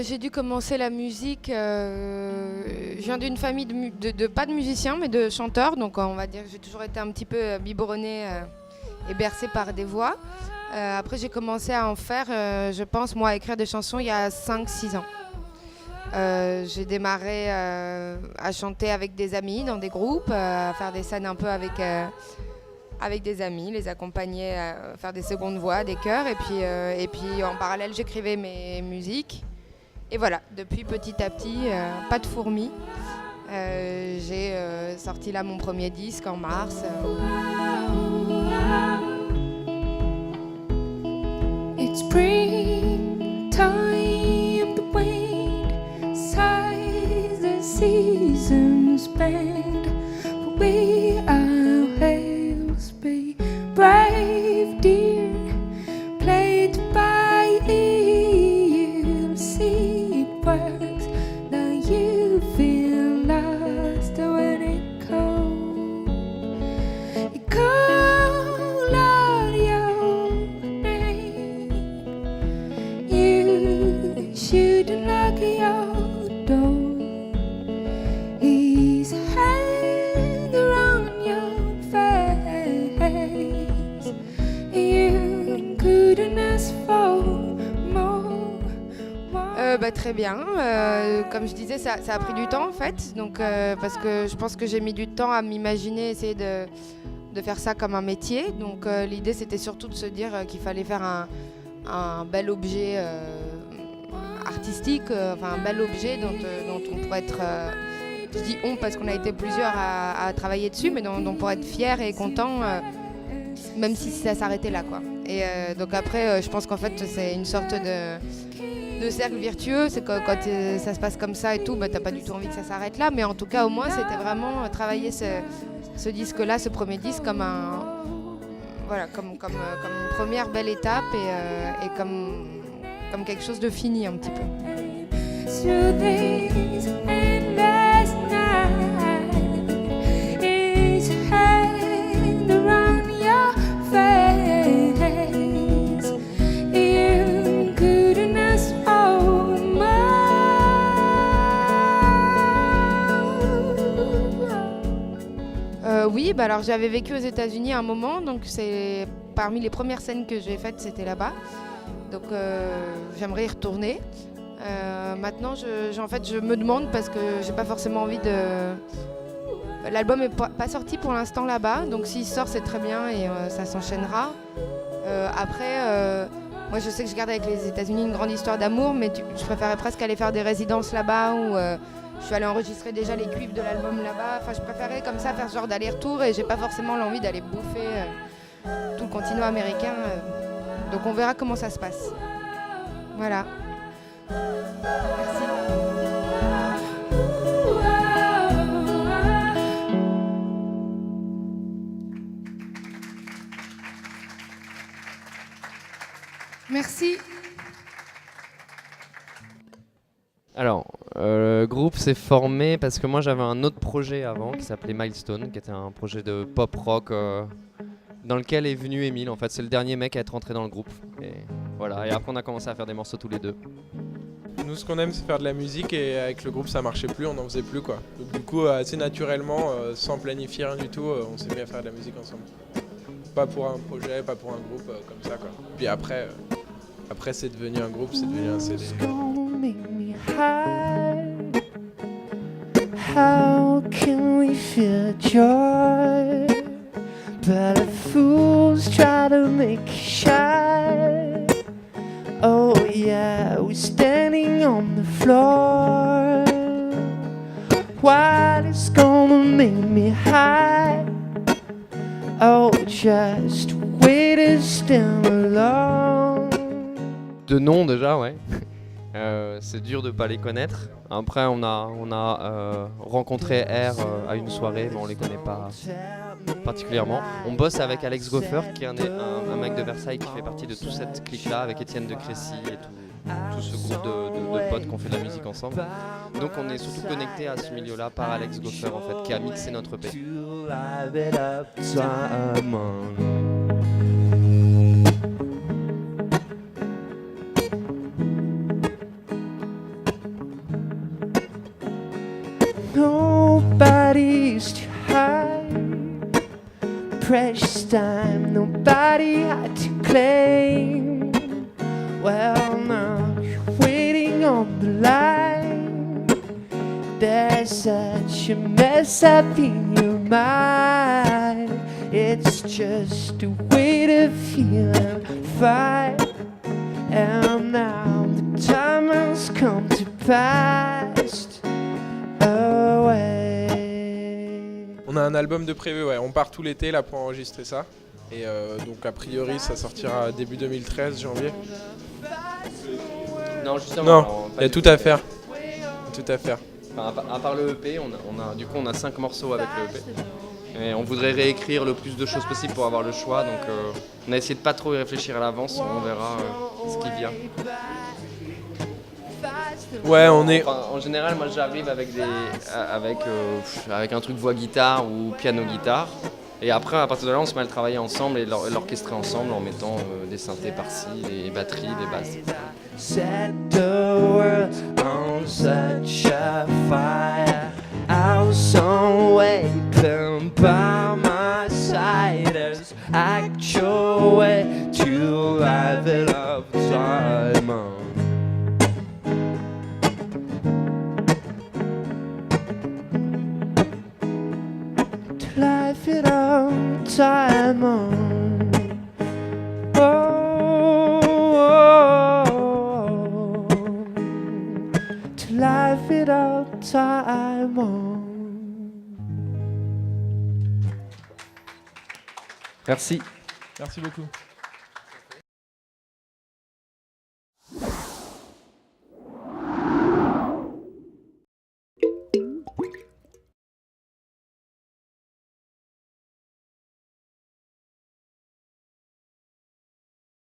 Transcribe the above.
J'ai dû commencer la musique. Je viens d'une famille pas de musiciens, mais de chanteurs. Donc on va dire que j'ai toujours été un petit peu biberonnée et bercée par des voix. Après, j'ai commencé à en faire, je pense, moi, à écrire des chansons il y a 5-6 ans. J'ai démarré à chanter avec des amis dans des groupes, à faire des scènes un peu avec des amis, les accompagner à faire des secondes voix, des chœurs. Et puis en parallèle, j'écrivais mes musiques. Et voilà, depuis petit à petit, pas de fourmis. J'ai sorti là mon premier disque en mars. It's springtime, the wind sighs, the seasons bend. But we are hails be brave, dear, played by you. See it works, now you feel lost when it cold. It call out your name. You should knock your door. His hand around your face. You couldn't ask for more. Très bien. Comme je disais, ça a pris du temps en fait. Donc, parce que je pense que j'ai mis du temps à m'imaginer, essayer de faire ça comme un métier. Donc l'idée c'était surtout de se dire qu'il fallait faire un bel objet artistique, enfin un bel objet dont on pourrait être, je dis on parce qu'on a été plusieurs à travailler dessus, mais dont on pourrait être fier et content, même si ça s'arrêtait là, quoi. Et donc après, je pense qu'en fait c'est une sorte de cercle vertueux, c'est que quand ça se passe comme ça et tout, t'as pas du tout envie que ça s'arrête là, mais en tout cas au moins c'était vraiment travailler ce disque-là, ce premier disque comme comme une première belle étape et comme quelque chose de fini un petit peu. Through this endless night, his hand around your face. You couldn't ask for more. Oui, alors j'avais vécu aux États-Unis à un moment, donc c'est parmi les premières scènes que j'ai faites, c'était là-bas. Donc j'aimerais y retourner. Maintenant, je me demande parce que j'ai pas forcément envie de. L'album est pas sorti pour l'instant là-bas, donc s'il sort, c'est très bien et ça s'enchaînera. Après, moi, je sais que je garde avec les États-Unis une grande histoire d'amour, mais je préférais presque aller faire des résidences là-bas où je suis allée enregistrer déjà les cuivres de l'album là-bas. Enfin, je préférais comme ça faire ce genre d'aller-retour et j'ai pas forcément l'envie d'aller bouffer tout le continent américain. Donc on verra comment ça se passe. Voilà. Merci. Merci. Alors, le groupe s'est formé parce que moi j'avais un autre projet avant qui s'appelait Milestone, qui était un projet de pop rock dans lequel est venu Émile. En fait, c'est le dernier mec à être rentré dans le groupe. Et voilà. Et après, on a commencé à faire des morceaux tous les deux. Nous, ce qu'on aime, c'est faire de la musique et avec le groupe, ça marchait plus, on n'en faisait plus, quoi. Donc, du coup, assez naturellement, sans planifier rien du tout, on s'est mis à faire de la musique ensemble. Pas pour un projet, pas pour un groupe, comme ça, quoi. Puis après, c'est devenu un groupe, c'est devenu un CD. How can we feel joy? But the fools try to make you shy. Oh yeah, we're standing on the floor. What is gonna make me high? Oh, just wait and stand alone. De nom déjà, ouais. C'est dur de pas les connaître. Après, on a rencontré R à une soirée, mais on les connaît pas particulièrement. On bosse avec Alex Goffer, qui est un mec de Versailles qui fait partie de toute cette clique-là, avec Étienne de Crécy et tout ce groupe de potes qui ont fait de la musique ensemble. Donc on est surtout connecté à ce milieu-là par Alex Goffer, en fait, qui a mixé notre EP. nobody's to hide. Precious time, nobody had to claim. Well, now you're waiting on the line. There's such a mess up in your mind. It's just a way to feel and fight. And now the time has come to pass away. On a un album de prévu, ouais. On part tout l'été là pour enregistrer ça. Et donc a priori ça sortira début 2013, janvier. Non, justement. Non, alors, il y a tout à faire. Tout à faire. Enfin, à part le EP, on a 5 morceaux avec le EP. Et on voudrait réécrire le plus de choses possible pour avoir le choix. Donc on a essayé de pas trop y réfléchir à l'avance. On verra ce qui vient. Ouais, on est. Enfin, en général, moi j'arrive avec un truc voix-guitare ou piano-guitare. Et après, à partir de là, on se met à le travailler ensemble et l'orchestrer ensemble en mettant des synthés par-ci, des batteries, des basses. Set the world on such a fire. I was some waiting by my side as actual way to live it up time on. To life it up time on. To life it up time on. Merci. Merci beaucoup.